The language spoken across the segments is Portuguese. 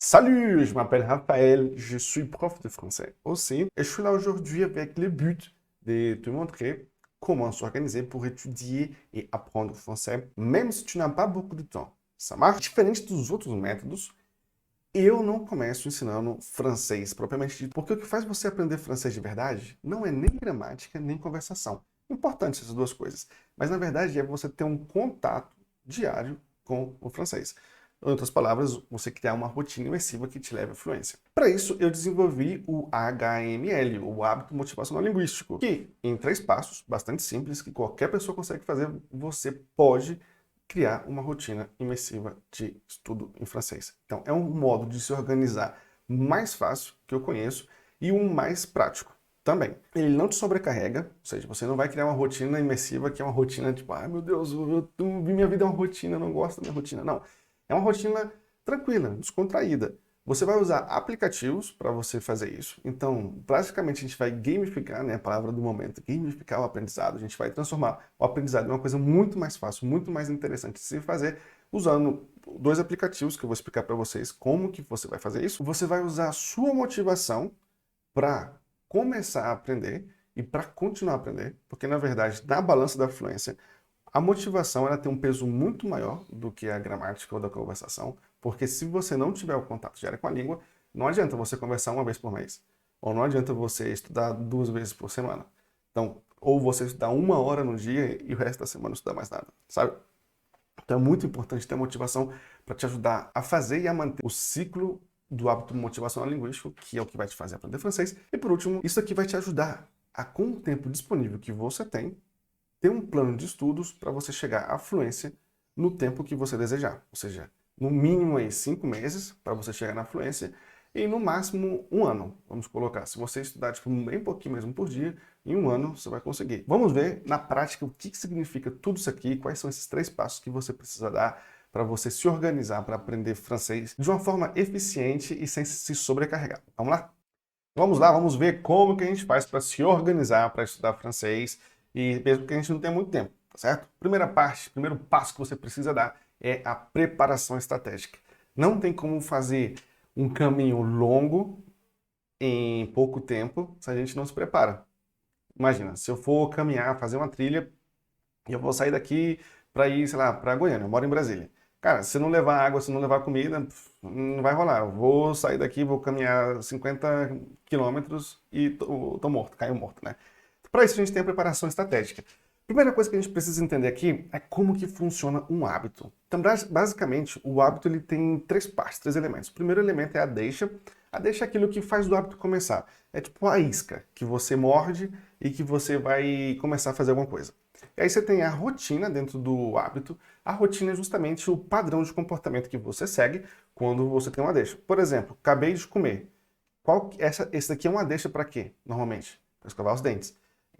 Salut, je m'appelle Raphaël, je suis prof de français aussi et je suis là aujourd'hui avec le but de te montrer comment s'organiser pour étudiar e aprender o français, mesmo se tu n'as pas beaucoup de temps. Ça marche? Diferente dos outros métodos, eu não começo ensinando francês propriamente dito, porque o que faz você aprender francês de verdade não é nem gramática, nem conversação. Importante essas duas coisas, mas na verdade é você ter um contato diário com o francês. Em outras palavras, você criar uma rotina imersiva que te leve à fluência. Para isso, eu desenvolvi o HML, o Hábito Motivacional Linguístico, que, em 3 passos, bastante simples, que qualquer pessoa consegue fazer, você pode criar uma rotina imersiva de estudo em francês. Então, é um modo de se organizar mais fácil que eu conheço e um mais prático também. Ele não te sobrecarrega, ou seja, você não vai criar uma rotina imersiva que é uma rotina tipo, ai meu Deus, minha vida é uma rotina, eu não gosto da minha rotina. Não, é uma rotina tranquila, descontraída. Você vai usar aplicativos para você fazer isso. Então, basicamente, a gente vai gamificar, né, a palavra do momento, gamificar o aprendizado. A gente vai transformar o aprendizado em uma coisa muito mais fácil, muito mais interessante de se fazer, usando 2 aplicativos que eu vou explicar para vocês como que você vai fazer isso. Você vai usar a sua motivação para começar a aprender e para continuar a aprender, porque, na verdade, na balança da fluência, a motivação ela tem um peso muito maior do que a gramática ou da conversação, porque se você não tiver o contato diário com a língua, não adianta você conversar uma vez por mês, ou não adianta você estudar 2 vezes por semana. Então, ou você estudar 1 hora no dia e o resto da semana não estudar mais nada, sabe? Então é muito importante ter motivação para te ajudar a fazer e a manter o ciclo do hábito motivacional linguístico, que é o que vai te fazer aprender francês. E por último, isso aqui vai te ajudar a, com o tempo disponível que você tem, ter um plano de estudos para você chegar à fluência no tempo que você desejar. Ou seja, no mínimo aí 5 meses para você chegar na fluência e no máximo 1 ano. Vamos colocar, se você estudar tipo, bem pouquinho mesmo por dia, em 1 ano você vai conseguir. Vamos ver na prática o que significa tudo isso aqui, quais são esses 3 passos que você precisa dar para você se organizar para aprender francês de uma forma eficiente e sem se sobrecarregar. Vamos lá? Vamos lá, vamos ver como que a gente faz para se organizar para estudar francês e mesmo que a gente não tenha muito tempo, tá certo? Primeira parte, primeiro passo que você precisa dar é a preparação estratégica. Não tem como fazer um caminho longo em pouco tempo se a gente não se prepara. Imagina, se eu for caminhar, fazer uma trilha, e eu vou sair daqui para ir, sei lá, para Goiânia, eu moro em Brasília. Cara, se não levar água, se não levar comida, não vai rolar. Eu vou sair daqui, vou caminhar 50 quilômetros e tô morto, caio morto, né? Para isso a gente tem a preparação estratégica. Primeira coisa que a gente precisa entender aqui é como que funciona um hábito. Então, basicamente, o hábito ele tem 3 partes, 3 elementos. O primeiro elemento é a deixa. A deixa é aquilo que faz o hábito começar. É tipo a isca que você morde e que você vai começar a fazer alguma coisa. E aí você tem a rotina dentro do hábito. A rotina é justamente o padrão de comportamento que você segue quando você tem uma deixa. Por exemplo, acabei de comer. Esse daqui é uma deixa para quê, normalmente? Para escovar os dentes.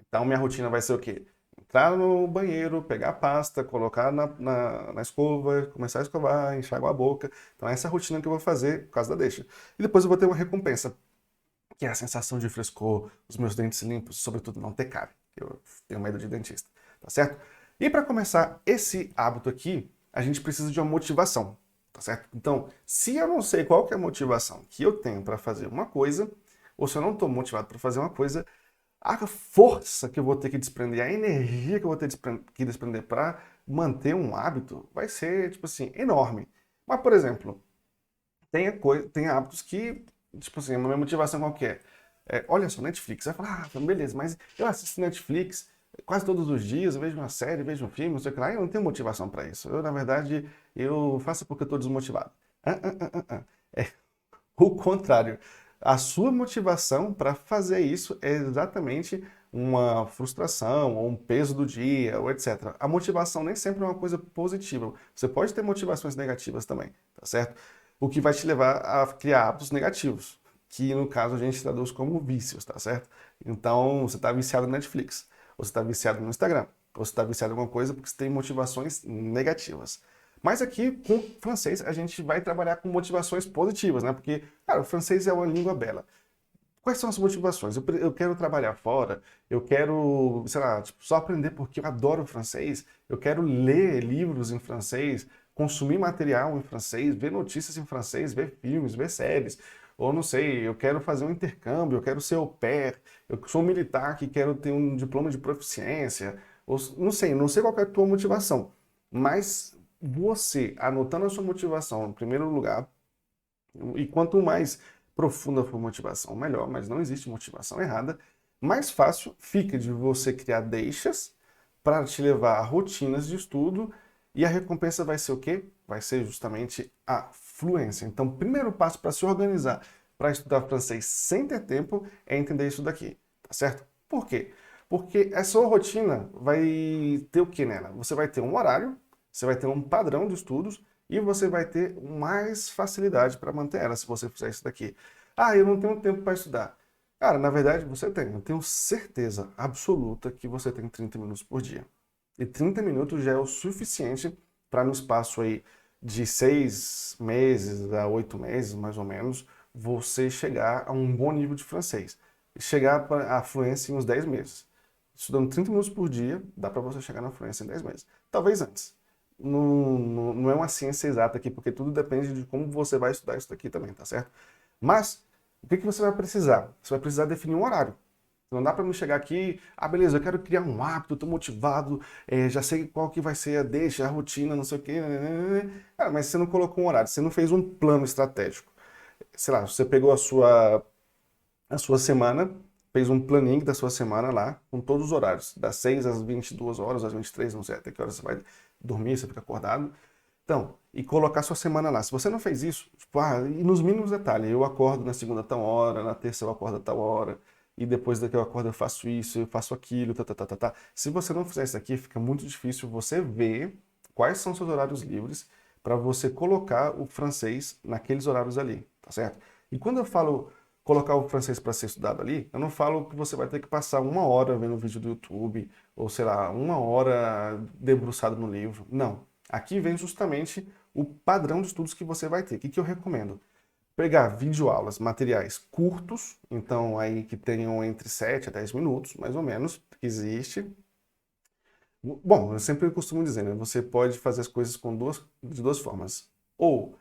Então, minha rotina vai ser o quê? Entrar no banheiro, pegar a pasta, colocar na escova, começar a escovar, enxaguar a boca. Então, essa é a rotina que eu vou fazer por causa da deixa. E depois eu vou ter uma recompensa, que é a sensação de frescor, os meus dentes limpos, sobretudo não ter cárie. Eu tenho medo de dentista, tá certo? E para começar esse hábito aqui, a gente precisa de uma motivação, tá certo? Então, se eu não sei qual que é a motivação que eu tenho para fazer uma coisa, ou se eu não estou motivado para fazer uma coisa, a força que eu vou ter que desprender, a energia que eu vou ter que desprender para manter um hábito vai ser, tipo assim, enorme. Mas, por exemplo, tem hábitos que, tipo assim, a minha motivação qual que é? Olha só, Netflix. Você vai falar, ah, beleza, mas eu assisto Netflix quase todos os dias, eu vejo uma série, vejo um filme, não sei o que lá, eu não tenho motivação para isso. Eu, na verdade, eu faço porque eu estou desmotivado. É o contrário. A sua motivação para fazer isso é exatamente uma frustração, ou um peso do dia, ou etc. A motivação nem sempre é uma coisa positiva. Você pode ter motivações negativas também, tá certo? O que vai te levar a criar hábitos negativos, que no caso a gente traduz como vícios, tá certo? Então, você está viciado no Netflix, ou você está viciado no Instagram, ou você está viciado em alguma coisa porque você tem motivações negativas. Mas aqui, com o francês, a gente vai trabalhar com motivações positivas, né? Porque, cara, o francês é uma língua bela. Quais são as motivações? Eu quero trabalhar fora, eu quero, sei lá, tipo, só aprender porque eu adoro francês, eu quero ler livros em francês. consumir material em francês, ver notícias em francês, ver filmes, ver séries. Ou não sei, eu quero fazer um intercâmbio, eu quero ser au pair, eu sou um militar que quero ter um diploma de proficiência. Ou, não sei qual que é a tua motivação. Mas você, anotando a sua motivação em primeiro lugar, e quanto mais profunda for a motivação, melhor, mas não existe motivação errada, mais fácil fica de você criar deixas para te levar a rotinas de estudo e a recompensa vai ser o quê? Vai ser justamente a fluência. Então, o primeiro passo para se organizar para estudar francês sem ter tempo é entender isso daqui, tá certo? Por quê? Porque a sua rotina vai ter o que nela? Você vai ter um horário, você vai ter um padrão de estudos e você vai ter mais facilidade para manter ela se você fizer isso daqui. Ah, eu não tenho tempo para estudar. Cara, na verdade você tem. Eu tenho certeza absoluta que você tem 30 minutos por dia. E 30 minutos já é o suficiente para no espaço aí de 6 meses a 8 meses, mais ou menos, você chegar a um bom nível de francês. E chegar à fluência em uns 10 meses. Estudando 30 minutos por dia, dá para você chegar na fluência em 10 meses. Talvez antes. Não é uma ciência exata aqui, porque tudo depende de como você vai estudar isso daqui também, tá certo? Mas, o que você vai precisar? Você vai precisar definir um horário. Não dá para me chegar aqui, ah, beleza, eu quero criar um hábito, estou motivado, já sei qual que vai ser a deixa, a rotina, não sei o quê. Ah, mas você não colocou um horário, você não fez um plano estratégico. Sei lá, você pegou a sua semana, fez um planinho da sua semana lá, com todos os horários, das 6 às 22 horas, às 23, não sei até que hora você vai dormir, você fica acordado. Então, e colocar sua semana lá. Se você não fez isso, tipo, e nos mínimos detalhes, eu acordo na segunda tal hora, na terça eu acordo a tal hora, e depois daqui eu acordo eu faço isso, eu faço aquilo, tá, tá, tá, tá, tá. Se você não fizer isso aqui, fica muito difícil você ver quais são seus horários livres para você colocar o francês naqueles horários ali, tá certo? E quando eu falo colocar o francês para ser estudado ali, eu não falo que você vai ter que passar uma hora vendo vídeo do YouTube, ou sei lá, uma hora debruçado no livro. Não. Aqui vem justamente o padrão de estudos que você vai ter. O que eu recomendo? Pegar videoaulas, materiais curtos, então aí que tenham entre 7 a 10 minutos, mais ou menos, existe. Bom, eu sempre costumo dizer, né? Você pode fazer as coisas de duas formas. Ou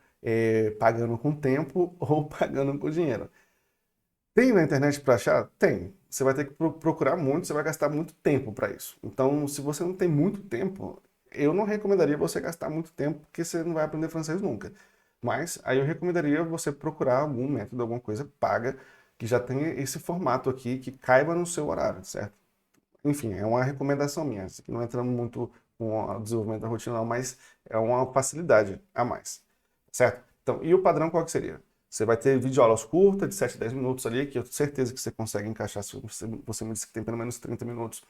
pagando com tempo, ou pagando com dinheiro. Tem na internet para achar? Tem. Você vai ter que procurar muito, você vai gastar muito tempo para isso. Então, se você não tem muito tempo, eu não recomendaria você gastar muito tempo, porque você não vai aprender francês nunca. Mas aí eu recomendaria você procurar algum método, alguma coisa paga, que já tenha esse formato aqui, que caiba no seu horário, certo? Enfim, é uma recomendação minha. Isso aqui não entra muito com o desenvolvimento da rotina, não, mas é uma facilidade a mais, certo? Então, e o padrão qual que seria? Você vai ter videoaulas curtas, de 7 a 10 minutos ali, que eu tenho certeza que você consegue encaixar, se você me disse que tem pelo menos 30 minutos.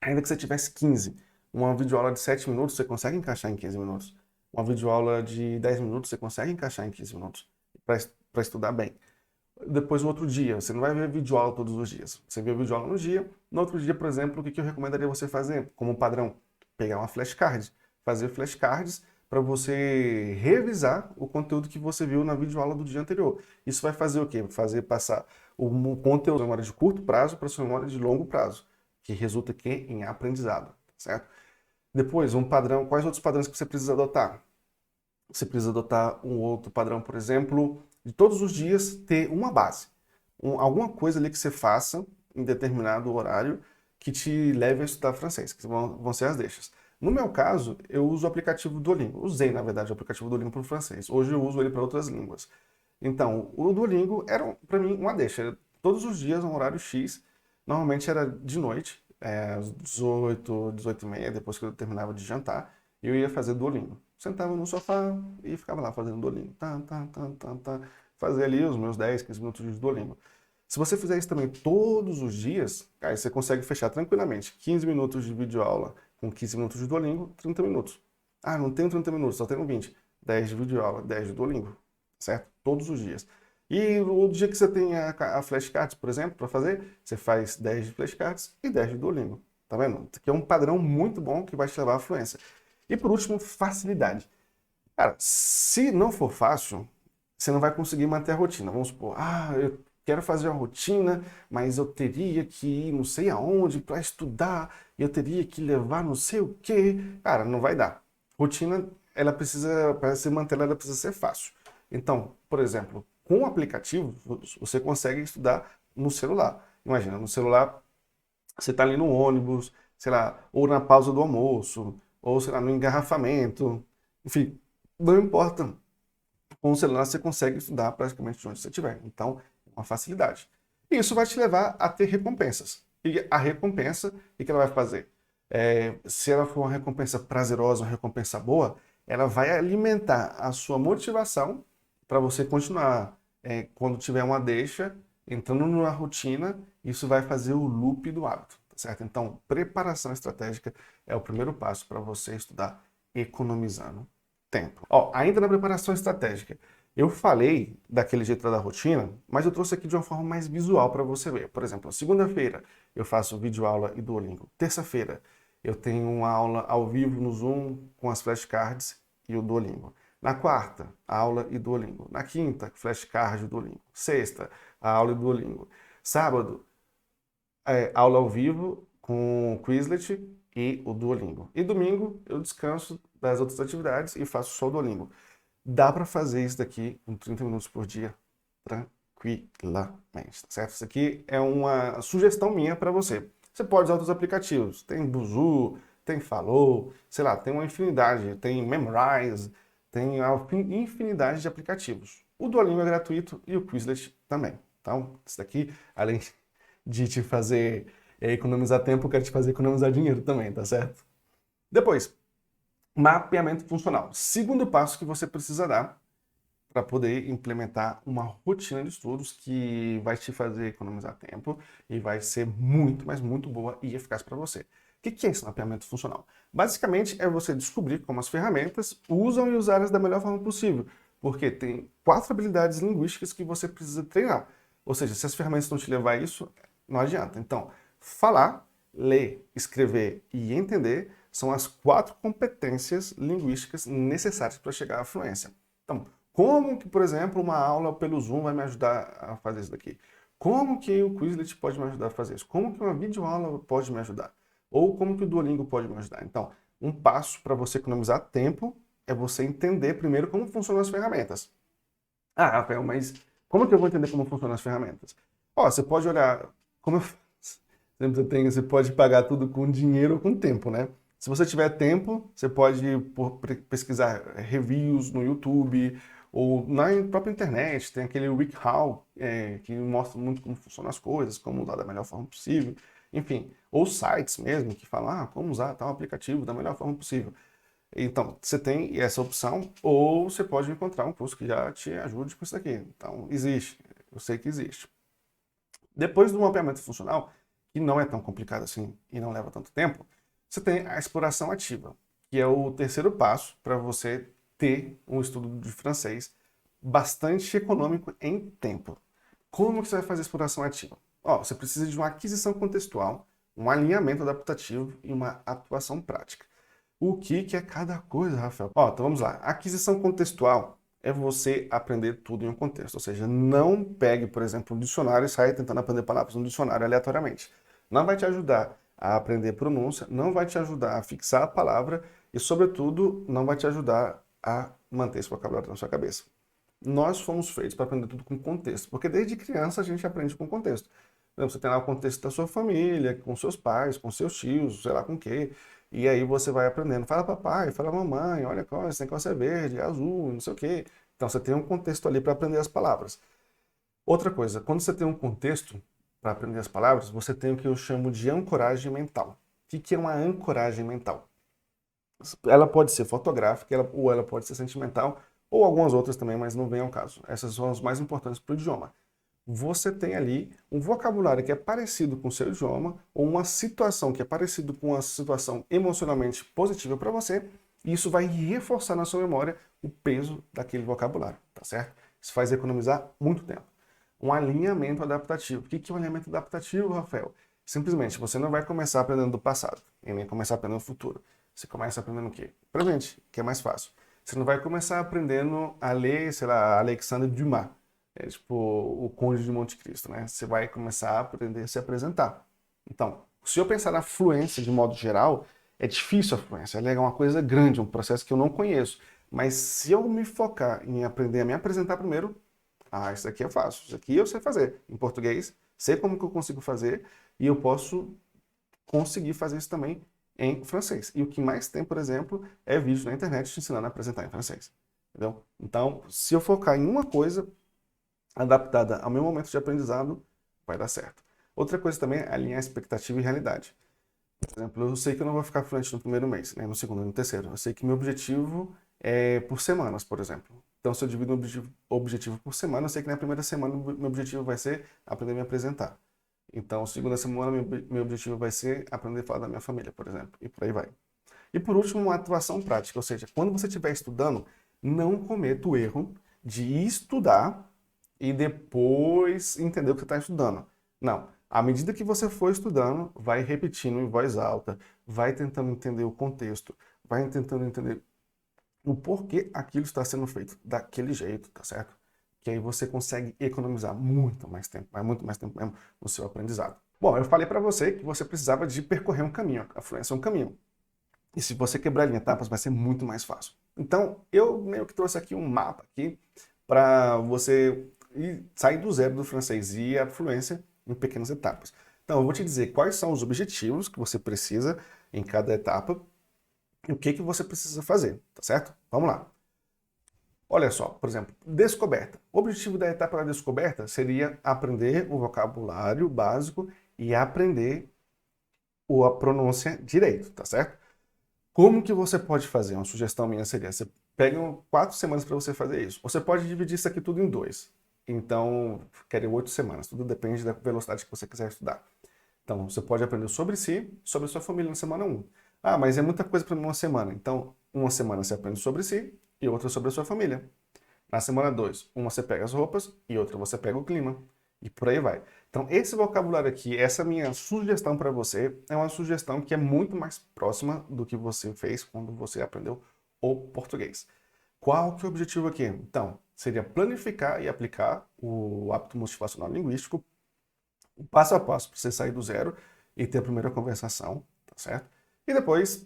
Ainda que você tivesse 15, uma videoaula de 7 minutos, você consegue encaixar em 15 minutos. Uma videoaula de 10 minutos, você consegue encaixar em 15 minutos, para estudar bem. Depois, no outro dia, você não vai ver videoaula todos os dias. Você vê videoaula no dia. No outro dia, por exemplo, o que eu recomendaria você fazer? Como padrão, pegar uma flashcard. Fazer flashcards para você revisar o conteúdo que você viu na videoaula do dia anterior. Isso vai fazer o quê? Fazer passar o conteúdo da memória de curto prazo para a sua memória de longo prazo, que resulta aqui em aprendizado, certo? Depois, um padrão. Quais outros padrões que você precisa adotar? Você precisa adotar um outro padrão, por exemplo, de todos os dias ter uma base. Alguma coisa ali que você faça em determinado horário que te leve a estudar francês, que vão ser as deixas. No meu caso, eu uso o aplicativo Duolingo. Usei, na verdade, o aplicativo Duolingo para o francês. Hoje eu uso ele para outras línguas. Então, o Duolingo era, para mim, uma deixa. Todos os dias, um horário X. Normalmente era de noite, às 18, 18h30, depois que eu terminava de jantar, eu ia fazer Duolingo. Sentava no sofá e ficava lá fazendo Duolingo. Tá, tá, tá, tá, tá. Fazia ali os meus 10, 15 minutos de Duolingo. Se você fizer isso também todos os dias, aí você consegue fechar tranquilamente 15 minutos de videoaula com 15 minutos de Duolingo, 30 minutos. Ah, não tenho 30 minutos, só tenho 20. 10 de videoaula, 10 de Duolingo, certo? Todos os dias. E o dia que você tem a flashcards, por exemplo, para fazer, você faz 10 de flashcards e 10 de Duolingo. Tá vendo? Isso aqui é um padrão muito bom que vai te levar à fluência. E por último, facilidade. Cara, se não for fácil, você não vai conseguir manter a rotina. Vamos supor, eu quero fazer a rotina, mas eu teria que ir não sei aonde para estudar, e eu teria que levar não sei o quê. Cara, não vai dar. Rotina para se manter, ela precisa ser fácil. Então, por exemplo, com o aplicativo, você consegue estudar no celular. Imagina, no celular, você está ali no ônibus, sei lá, ou na pausa do almoço, ou sei lá, no engarrafamento, enfim, não importa. Com o celular você consegue estudar praticamente de onde você estiver. Então, é uma facilidade. E isso vai te levar a ter recompensas. E a recompensa, o que ela vai fazer? Se ela for uma recompensa prazerosa, uma recompensa boa, ela vai alimentar a sua motivação para você continuar. Quando tiver uma deixa, entrando numa rotina, isso vai fazer o loop do hábito, tá certo? Então, preparação estratégica é o primeiro passo para você estudar economizando tempo. Ó, ainda na preparação estratégica, eu falei daquele jeito da rotina, mas eu trouxe aqui de uma forma mais visual para você ver. Por exemplo, segunda-feira eu faço videoaula e Duolingo. Terça-feira eu tenho uma aula ao vivo no Zoom com as flashcards e o Duolingo. Na quarta, aula e Duolingo. Na quinta, flashcard e Duolingo. Sexta, a aula e Duolingo. Sábado, aula ao vivo com o Quizlet e o Duolingo. E domingo eu descanso das outras atividades e faço só o Duolingo. Dá para fazer isso daqui com 30 minutos por dia tranquilamente, tá certo? Isso aqui é uma sugestão minha para você. Você pode usar outros aplicativos. Tem Buzu, tem Falou, sei lá, tem uma infinidade, tem Memrise, tem uma infinidade de aplicativos. O Duolingo é gratuito e o Quizlet também. Então, isso daqui, além de te fazer economizar tempo, eu quero te fazer economizar dinheiro também, tá certo? Depois, mapeamento funcional. Segundo passo que você precisa dar para poder implementar uma rotina de estudos que vai te fazer economizar tempo e vai ser muito, mas muito boa e eficaz para você. O que é esse mapeamento funcional? Basicamente é você descobrir como as ferramentas usam e usá-las da melhor forma possível, porque tem 4 habilidades linguísticas que você precisa treinar. Ou seja, se as ferramentas não te levar a isso, não adianta. Então, falar, ler, escrever e entender são as 4 competências linguísticas necessárias para chegar à fluência. Então, como que, por exemplo, uma aula pelo Zoom vai me ajudar a fazer isso daqui? Como que o Quizlet pode me ajudar a fazer isso? Como que uma videoaula pode me ajudar? Ou como que o Duolingo pode me ajudar? Então, um passo para você economizar tempo é você entender primeiro como funcionam as ferramentas. Ah, Rafael, mas como que eu vou entender como funcionam as ferramentas? Ó, você pode olhar, como eu sempre você pode pagar tudo com dinheiro ou com tempo, né? Se você tiver tempo, você pode pesquisar reviews no YouTube ou na própria internet. Tem aquele WikiHow, que mostra muito como funcionam as coisas, como usar da melhor forma possível. Enfim, ou sites mesmo que falam como usar tal aplicativo da melhor forma possível. Então, você tem essa opção, ou você pode encontrar um curso que já te ajude com isso aqui. Então, existe, eu sei que existe. Depois do mapeamento funcional, que não é tão complicado assim e não leva tanto tempo, você tem a exploração ativa, que é o terceiro passo para você ter um estudo de francês bastante econômico em tempo. Como que você vai fazer a exploração ativa? Ó, você precisa de uma aquisição contextual, um alinhamento adaptativo e uma atuação prática. O que é cada coisa, Rafael? Ó, então vamos lá. Aquisição contextual é você aprender tudo em um contexto. Ou seja, não pegue, por exemplo, um dicionário e saia tentando aprender palavras no dicionário aleatoriamente. Não vai te ajudar a aprender pronúncia, não vai te ajudar a fixar a palavra e, sobretudo, não vai te ajudar a manter esse vocabulário na sua cabeça. Nós fomos feitos para aprender tudo com contexto, porque desde criança a gente aprende com contexto. Por exemplo, você tem lá o contexto da sua família, com seus pais, com seus tios, sei lá com o quê. E aí você vai aprendendo. Fala papai, fala mamãe, olha qual, esse negócio é verde, é azul, não sei o quê. Então você tem um contexto ali para aprender as palavras. Outra coisa, quando você tem um contexto para aprender as palavras, você tem o que eu chamo de ancoragem mental. O que é uma ancoragem mental? Ela pode ser fotográfica, ou ela pode ser sentimental, ou algumas outras também, mas não vem ao caso. Essas são as mais importantes para o idioma. Você tem ali um vocabulário que é parecido com o seu idioma, ou uma situação que é parecido com uma situação emocionalmente positiva para você, e isso vai reforçar na sua memória o peso daquele vocabulário, tá certo? Isso faz economizar muito tempo. Um alinhamento adaptativo. O que é um alinhamento adaptativo, Rafael? Simplesmente, você não vai começar aprendendo do passado, e nem começar aprendendo do futuro. Você começa aprendendo o quê? Presente, que é mais fácil. Você não vai começar aprendendo a ler, sei lá, Alexandre Dumas. É tipo o Conde de Monte Cristo, né? Você vai começar a aprender a se apresentar. Então, se eu pensar na fluência de modo geral, é difícil a fluência, ela é uma coisa grande, um processo que eu não conheço. Mas se eu me focar em aprender a me apresentar primeiro, isso aqui é fácil, isso aqui eu sei fazer em português, sei como que eu consigo fazer e eu posso conseguir fazer isso também em francês. E o que mais tem, por exemplo, é vídeo na internet te ensinando a apresentar em francês. Entendeu? Então, se eu focar em uma coisa adaptada ao meu momento de aprendizado, vai dar certo. Outra coisa também é alinhar expectativa e realidade. Por exemplo, eu sei que eu não vou ficar fluente no primeiro mês, né, no segundo e no terceiro. Eu sei que meu objetivo é por semanas, por exemplo. Então, se eu divido o objetivo por semana, eu sei que na primeira semana meu objetivo vai ser aprender a me apresentar. Então, segunda semana, meu objetivo vai ser aprender a falar da minha família, por exemplo, e por aí vai. E por último, uma atuação prática, ou seja, quando você estiver estudando, não cometa o erro de estudar e depois entender o que você está estudando. Não. À medida que você for estudando, vai repetindo em voz alta, vai tentando entender o contexto, vai tentando entender o porquê aquilo está sendo feito daquele jeito, tá certo? Que aí você consegue economizar muito mais tempo, vai muito mais tempo mesmo no seu aprendizado. Bom, eu falei para você que você precisava de percorrer um caminho, a fluência é um caminho. E se você quebrar em etapas, vai ser muito mais fácil. Então, eu meio que trouxe aqui um mapa aqui para você sair do zero do francês e a fluência em pequenas etapas. Então, eu vou te dizer quais são os objetivos que você precisa em cada etapa e o que que você precisa fazer, tá certo? Vamos lá. Olha só, por exemplo, descoberta. O objetivo da etapa da descoberta seria aprender o vocabulário básico e aprender a pronúncia direito, tá certo? Como que você pode fazer? Uma sugestão minha seria, você pega 4 semanas para você fazer isso. Você pode dividir isso aqui tudo em dois. Então, querem 8 semanas. Tudo depende da velocidade que você quiser estudar. Então, você pode aprender sobre si, sobre sua família na semana 1. Mas é muita coisa para uma semana. Então, uma semana você aprende sobre si e outra sobre a sua família. Na semana 2, uma você pega as roupas e outra você pega o clima. E por aí vai. Então, esse vocabulário aqui, essa minha sugestão para você, é uma sugestão que é muito mais próxima do que você fez quando você aprendeu o português. Qual que é o objetivo aqui? Então, seria planificar e aplicar o hábito motivacional linguístico, o passo a passo para você sair do zero e ter a primeira conversação, tá certo? E depois,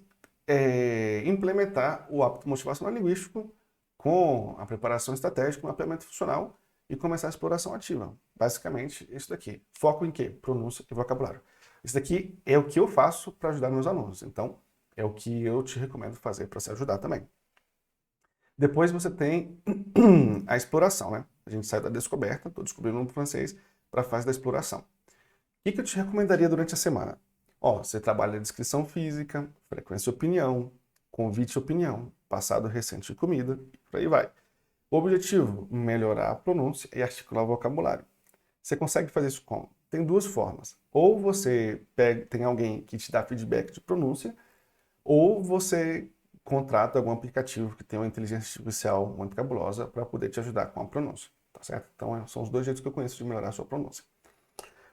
implementar o hábito motivacional linguístico com a preparação estratégica, o mapeamento funcional e começar a exploração ativa. Basicamente, isso daqui. Foco em quê? Pronúncia e vocabulário. Isso daqui é o que eu faço para ajudar meus alunos. Então, é o que eu te recomendo fazer para se ajudar também. Depois você tem a exploração, né? A gente sai da descoberta, estou descobrindo um francês, para a fase da exploração. O que eu te recomendaria durante a semana? Você trabalha descrição física, frequência e opinião, convite e opinião, passado recente de comida, e por aí vai. O objetivo, melhorar a pronúncia e articular o vocabulário. Você consegue fazer isso como? Tem duas formas. Ou você tem alguém que te dá feedback de pronúncia, ou você contrata algum aplicativo que tem uma inteligência artificial muito cabulosa para poder te ajudar com a pronúncia, tá certo? Então, são os dois jeitos que eu conheço de melhorar a sua pronúncia.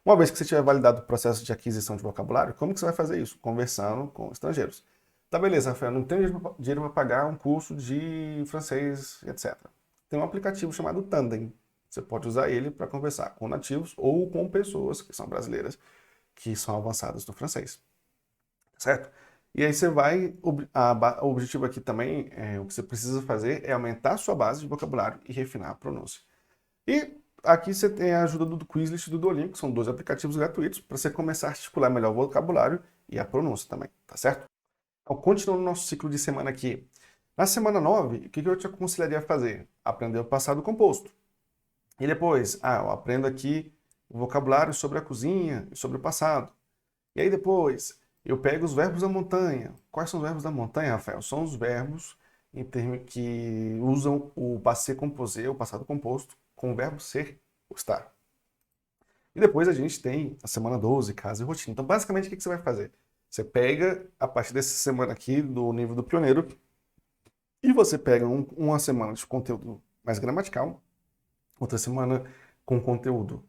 Uma vez que você tiver validado o processo de aquisição de vocabulário, como que você vai fazer isso? Conversando com estrangeiros. Tá, beleza, Rafael, não tenho dinheiro para pagar um curso de francês, etc. Tem um aplicativo chamado Tandem. Você pode usar ele para conversar com nativos ou com pessoas que são brasileiras, que são avançadas no francês. Certo? E aí você vai, o objetivo aqui também, o que você precisa fazer é aumentar a sua base de vocabulário e refinar a pronúncia. E aqui você tem a ajuda do Quizlet e do Duolingo, que são 2 aplicativos gratuitos para você começar a articular melhor o vocabulário e a pronúncia também, tá certo? Então, continuando o nosso ciclo de semana aqui. Na semana 9, o que eu te aconselharia a fazer? Aprender o passado composto. E depois, eu aprendo aqui o vocabulário sobre a cozinha e sobre o passado. E aí depois, eu pego os verbos da montanha. Quais são os verbos da montanha, Rafael? São os verbos em termos que usam o passé composé, o passado composto, com o verbo ser ou estar. E depois a gente tem a semana 12, casa e rotina. Então, basicamente, o que você vai fazer? Você pega, a partir dessa semana aqui, do nível do pioneiro, e você pega uma semana de conteúdo mais gramatical, outra semana com conteúdo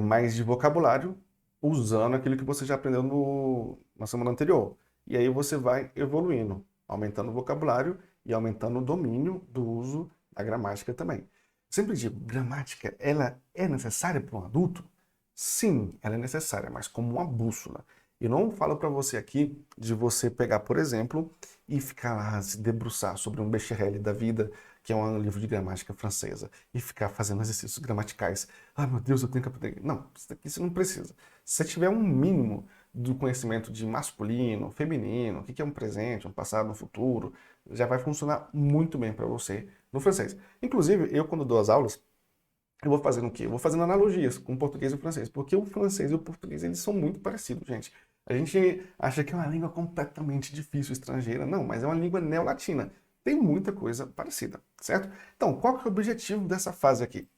mais de vocabulário, usando aquilo que você já aprendeu na semana anterior. E aí você vai evoluindo, aumentando o vocabulário e aumentando o domínio do uso da gramática também. Sempre digo, gramática, ela é necessária para um adulto? Sim, ela é necessária, mas como uma bússola. Eu não falo para você aqui de você pegar, por exemplo, e ficar lá se debruçar sobre um Becherel da vida, que é um livro de gramática francesa, e ficar fazendo exercícios gramaticais. Ah, meu Deus, eu tenho que aprender. Não, isso daqui você não precisa. Se você tiver um mínimo do conhecimento de masculino, feminino, o que é um presente, um passado, um futuro, já vai funcionar muito bem para você no francês. Inclusive, eu quando dou as aulas, eu vou fazendo o quê? Eu vou fazendo analogias com o português e o francês, porque o francês e o português, eles são muito parecidos, gente. A gente acha que é uma língua completamente difícil, estrangeira. Não, mas é uma língua neolatina. Tem muita coisa parecida, certo? Então, qual que é o objetivo dessa fase aqui?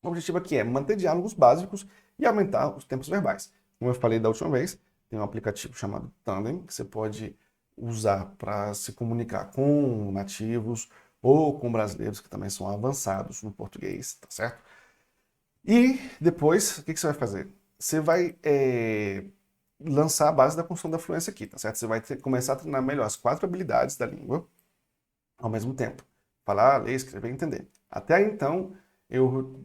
O objetivo aqui é manter diálogos básicos e aumentar os tempos verbais. Como eu falei da última vez, tem um aplicativo chamado Tandem, que você pode usar para se comunicar com nativos ou com brasileiros que também são avançados no português, tá certo? E depois, o que você vai fazer? Você vai lançar a base da construção da fluência aqui, tá certo? Você vai começar a treinar melhor as 4 habilidades da língua ao mesmo tempo. Falar, ler, escrever e entender. Até aí, então, eu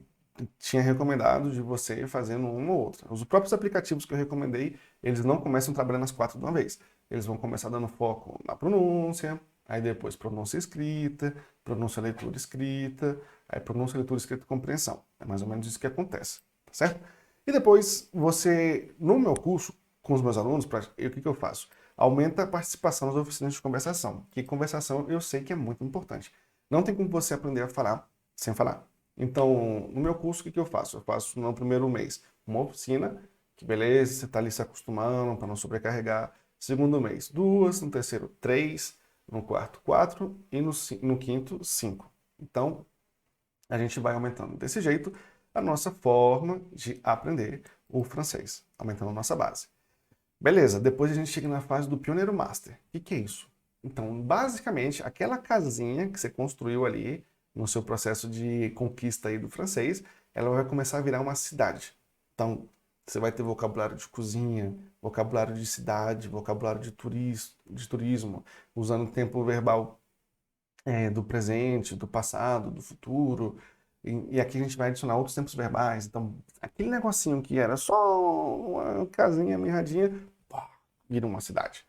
tinha recomendado de você ir fazendo uma ou outra. Os próprios aplicativos que eu recomendei, eles não começam trabalhando as 4 de uma vez. Eles vão começar dando foco na pronúncia, aí depois pronúncia escrita, pronúncia leitura escrita, aí pronúncia leitura escrita e compreensão. É mais ou menos isso que acontece, tá certo? E depois você, no meu curso, com os meus alunos, o que eu faço? Aumenta a participação nas oficinas de conversação, que conversação eu sei que é muito importante. Não tem como você aprender a falar sem falar. Então, no meu curso, o que eu faço? Eu faço no primeiro mês uma oficina, que beleza, você está ali se acostumando para não sobrecarregar. Segundo mês, 2, no terceiro, 3, no quarto, 4 e no quinto, 5. Então, a gente vai aumentando desse jeito a nossa forma de aprender o francês, aumentando a nossa base. Beleza, depois a gente chega na fase do pioneiro master. O que é isso? Então, basicamente, aquela casinha que você construiu ali no seu processo de conquista aí do francês, ela vai começar a virar uma cidade. Então, você vai ter vocabulário de cozinha, vocabulário de cidade, vocabulário de turismo, usando o tempo verbal do presente, do passado, do futuro. E aqui a gente vai adicionar outros tempos verbais. Então, aquele negocinho que era só uma casinha mirradinha, pá, vira uma cidade.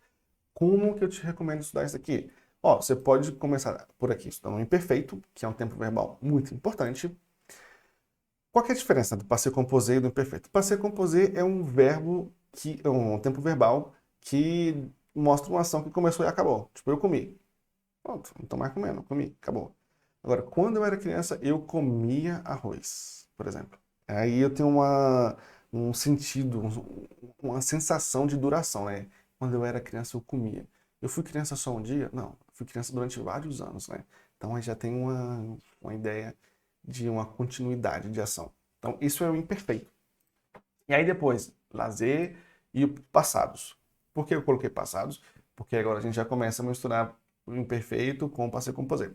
Como que eu te recomendo estudar isso aqui? Ó, você pode começar por aqui, estudando o imperfeito, que é um tempo verbal muito importante. Qual que é a diferença do passé composé e do imperfeito? O passé composé é um verbo que é um tempo verbal que mostra uma ação que começou e acabou. Tipo, eu comi. Pronto, não tô mais comendo, comi, acabou. Agora, quando eu era criança, eu comia arroz, por exemplo. Aí eu tenho um sentido, uma sensação de duração, né? Quando eu era criança, eu comia. Eu fui criança só um dia? Não, eu fui criança durante vários anos, né? Então aí já tem uma ideia de uma continuidade de ação. Então, isso é o imperfeito. E aí depois, lazer e passados. Por que eu coloquei passados? Porque agora a gente já começa a misturar o imperfeito com o passé composé.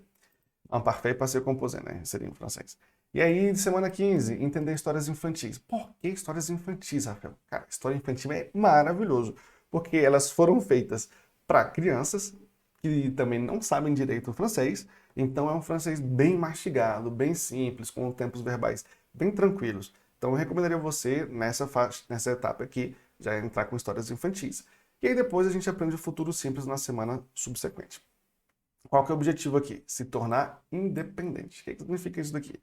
Un parfait passé composé, né? Seria em francês. E aí, semana 15, entender histórias infantis. Por que histórias infantis, Rafael? Cara, história infantil é maravilhoso, porque elas foram feitas para crianças que também não sabem direito o francês, então é um francês bem mastigado, bem simples, com tempos verbais bem tranquilos. Então eu recomendaria você, nessa etapa aqui, já entrar com histórias infantis. E aí depois a gente aprende o futuro simples na semana subsequente. Qual que é o objetivo aqui? Se tornar independente. O que significa isso daqui?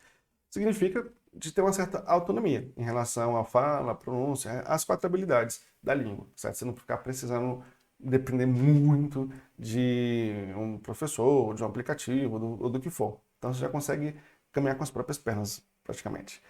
Significa de ter uma certa autonomia em relação à fala, à pronúncia, às 4 habilidades da língua, certo? Você não ficar precisando depender muito de um professor, ou de um aplicativo, ou do que for. Então você já consegue caminhar com as próprias pernas, praticamente.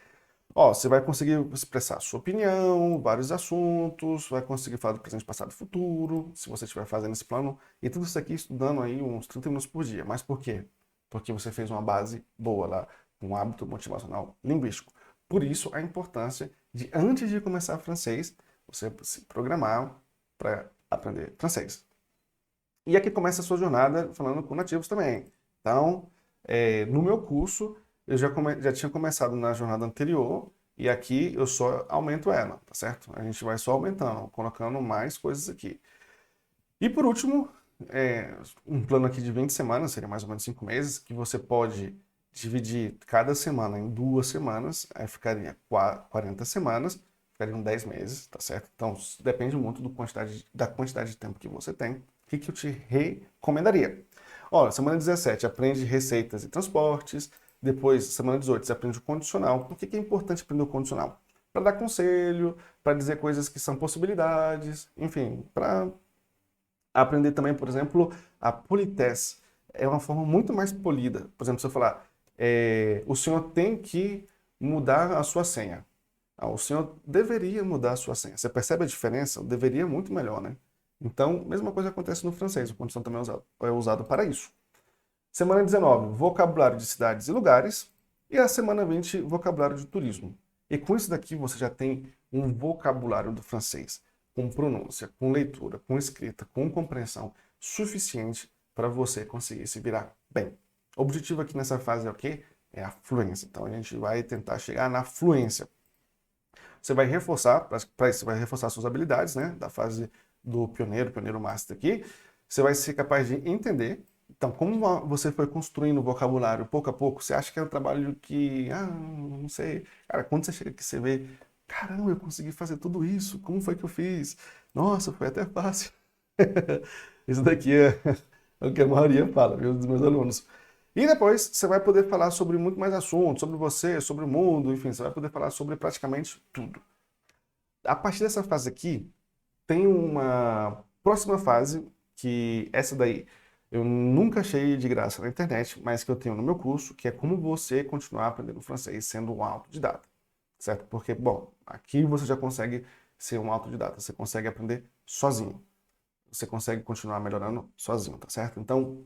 Ó, você vai conseguir expressar a sua opinião, vários assuntos, vai conseguir falar do presente, passado e futuro, se você estiver fazendo esse plano, e tudo isso aqui estudando aí uns 30 minutos por dia. Mas por quê? Porque você fez uma base boa lá, um hábito motivacional linguístico. Por isso, a importância de, antes de começar francês, você se programar para aprender francês. E aqui começa a sua jornada falando com nativos também. Então, no meu curso, eu já tinha começado na jornada anterior e aqui eu só aumento ela, tá certo? A gente vai só aumentando, colocando mais coisas aqui. E por último, um plano aqui de 20 semanas, seria mais ou menos 5 meses, que você pode dividir cada semana em 2 semanas, aí ficaria 40 semanas, ficariam 10 meses, tá certo? Então, depende muito da quantidade de tempo que você tem. O que eu te recomendaria? Olha, semana 17, aprende receitas e transportes. Depois, semana 18, você aprende o condicional. Por que é importante aprender o condicional? Para dar conselho, para dizer coisas que são possibilidades, enfim, para aprender também, por exemplo, a politesse. É uma forma muito mais polida. Por exemplo, se eu falar, o senhor tem que mudar a sua senha. O senhor deveria mudar a sua senha. Você percebe a diferença? O deveria é muito melhor, né? Então, mesma coisa acontece no francês. O condição também é usado para isso. Semana 19, vocabulário de cidades e lugares. E a semana 20, vocabulário de turismo. E com isso daqui você já tem um vocabulário do francês, com pronúncia, com leitura, com escrita, com compreensão suficiente para você conseguir se virar bem. O objetivo aqui nessa fase é o quê? É a fluência. Então a gente vai tentar chegar na fluência. Você vai reforçar, para isso, você vai reforçar suas habilidades, né? Da fase do pioneiro master aqui. Você vai ser capaz de entender. Então, como você foi construindo o vocabulário pouco a pouco, você acha que é um trabalho que, não sei. Cara, quando você chega aqui, você vê, caramba, eu consegui fazer tudo isso. Como foi que eu fiz? Nossa, foi até fácil. Isso daqui é o que a maioria fala, viu, dos meus alunos. E depois você vai poder falar sobre muito mais assuntos, sobre você, sobre o mundo, enfim, você vai poder falar sobre praticamente tudo. A partir dessa fase aqui, tem uma próxima fase, que essa daí eu nunca achei de graça na internet, mas que eu tenho no meu curso, que é como você continuar aprendendo francês sendo um autodidata, certo? Porque, bom, aqui você já consegue ser um autodidata, você consegue aprender sozinho, você consegue continuar melhorando sozinho, tá certo? Então,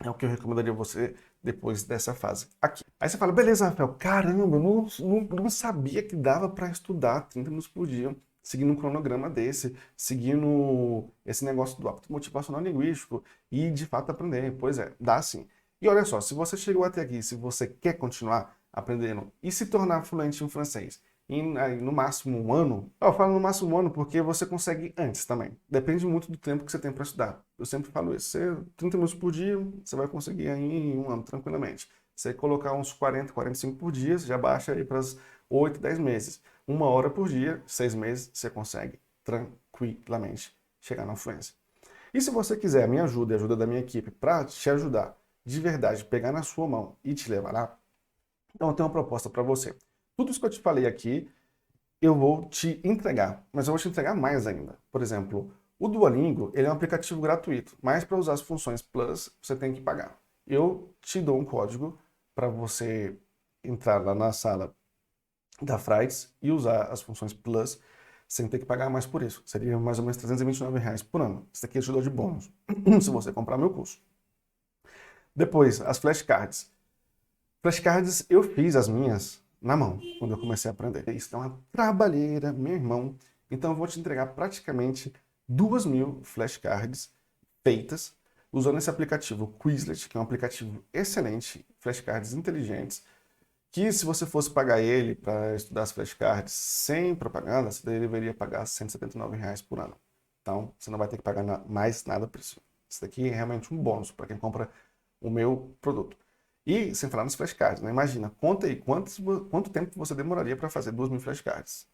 é o que eu recomendaria você depois dessa fase aqui. Aí você fala, beleza, Rafael, caramba, eu não sabia que dava para estudar 30 minutos por dia, seguindo um cronograma desse, seguindo esse negócio do hábito motivacional linguístico e de fato aprender. Pois é, dá sim. E olha só, se você chegou até aqui, se você quer continuar aprendendo e se tornar fluente em francês, aí, no máximo um ano, eu falo no máximo um ano porque você consegue antes também. Depende muito do tempo que você tem para estudar. Eu sempre falo isso. 30 minutos por dia, você vai conseguir aí em um ano tranquilamente. Você colocar uns 40, 45 por dia, você já baixa aí para as 8, 10 meses. 1 hora por dia, 6 meses, você consegue tranquilamente chegar na fluência. E se você quiser a minha ajuda e a ajuda da minha equipe para te ajudar de verdade, pegar na sua mão e te levar lá, então eu tenho uma proposta para você. Tudo isso que eu te falei aqui, eu vou te entregar, mas eu vou te entregar mais ainda. Por exemplo, o Duolingo, ele é um aplicativo gratuito, mas para usar as funções Plus, você tem que pagar. Eu te dou um código para você entrar lá na sala da Frights e usar as funções Plus sem ter que pagar mais por isso. Seria mais ou menos R$ 329 por ano. Isso aqui eu te dou de bônus, se você comprar meu curso. Depois, as flashcards. Flashcards, eu fiz as minhas na mão, quando eu comecei a aprender. Isso é uma trabalheira, meu irmão. Então eu vou te entregar praticamente 2.000 flashcards feitas usando esse aplicativo Quizlet, que é um aplicativo excelente, flashcards inteligentes, que se você fosse pagar ele para estudar as flashcards sem propaganda, você deveria pagar R$ 179 por ano. Então, você não vai ter que pagar mais nada por isso. Isso daqui é realmente um bônus para quem compra o meu produto. E sem falar nos flashcards, né? Imagina, conta aí quanto tempo você demoraria para fazer 2.000 flashcards.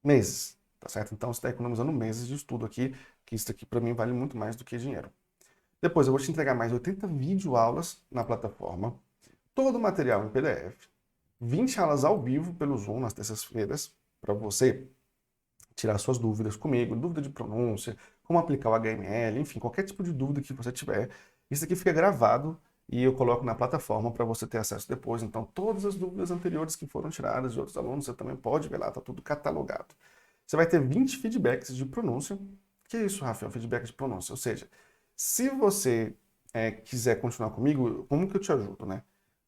Meses, tá certo? Então você está economizando meses de estudo aqui, que isso aqui para mim vale muito mais do que dinheiro. Depois eu vou te entregar mais 80 videoaulas na plataforma, todo o material em PDF, 20 aulas ao vivo pelo Zoom nas terças-feiras, para você tirar suas dúvidas comigo, dúvida de pronúncia, como aplicar o HTML, enfim, qualquer tipo de dúvida que você tiver. Isso aqui fica gravado e eu coloco na plataforma para você ter acesso depois. Então, todas as dúvidas anteriores que foram tiradas de outros alunos, você também pode ver lá, tá tudo catalogado. Você vai ter 20 feedbacks de pronúncia. Que é isso, Rafael? Feedback de pronúncia. Ou seja, se você quiser continuar comigo, como que eu te ajudo, né?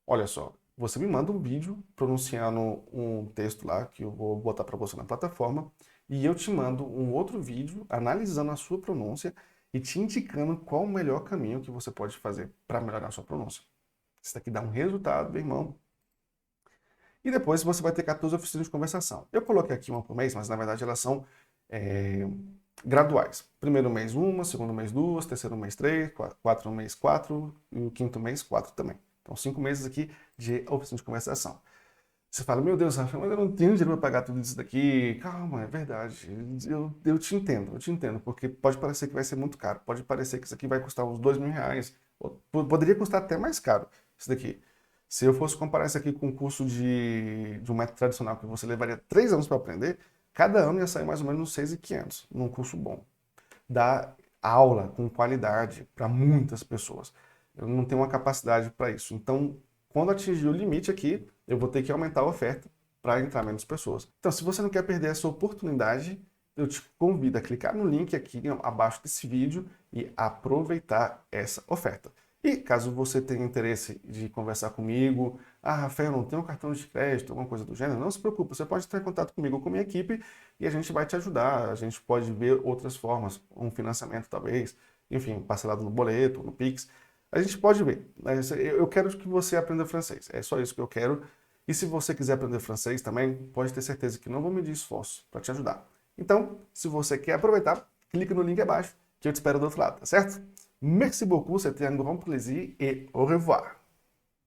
Olha só, você me manda um vídeo pronunciando um texto lá que eu vou botar para você na plataforma e eu te mando um outro vídeo analisando a sua pronúncia e te indicando qual o melhor caminho que você pode fazer para melhorar a sua pronúncia. Isso daqui dá um resultado, meu irmão. E depois você vai ter 14 oficinas de conversação. Eu coloquei aqui uma por mês, mas na verdade elas são graduais. Primeiro mês uma, segundo mês duas, terceiro mês três, quarto mês quatro e o quinto mês quatro também. Então 5 meses aqui de oficina de conversação. Você fala, meu Deus, Rafael, mas eu não tenho dinheiro para pagar tudo isso daqui. Calma, é verdade. Eu te entendo, porque pode parecer que vai ser muito caro. Pode parecer que isso aqui vai custar uns R$ 2.000. Poderia custar até mais caro, isso daqui. Se eu fosse comparar isso aqui com um curso de um método tradicional que você levaria 3 anos para aprender, cada ano ia sair mais ou menos uns 6.500 num curso bom. Dá aula com qualidade para muitas pessoas. Eu não tenho uma capacidade para isso. Então, quando atingir o limite aqui, eu vou ter que aumentar a oferta para entrar menos pessoas. Então, se você não quer perder essa oportunidade, eu te convido a clicar no link aqui abaixo desse vídeo e aproveitar essa oferta. E caso você tenha interesse de conversar comigo, Rafael, eu não tenho cartão de crédito, alguma coisa do gênero, não se preocupe, você pode entrar em contato comigo ou com a minha equipe e a gente vai te ajudar. A gente pode ver outras formas, um financiamento talvez, enfim, parcelado no boleto, no Pix. A gente pode ver. Eu quero que você aprenda francês, é só isso que eu quero. E se você quiser aprender francês também, pode ter certeza que não vou medir esforço para te ajudar. Então, se você quer aproveitar, clique no link abaixo que eu te espero do outro lado, tá certo? Merci beaucoup, c'était un grand plaisir et au revoir.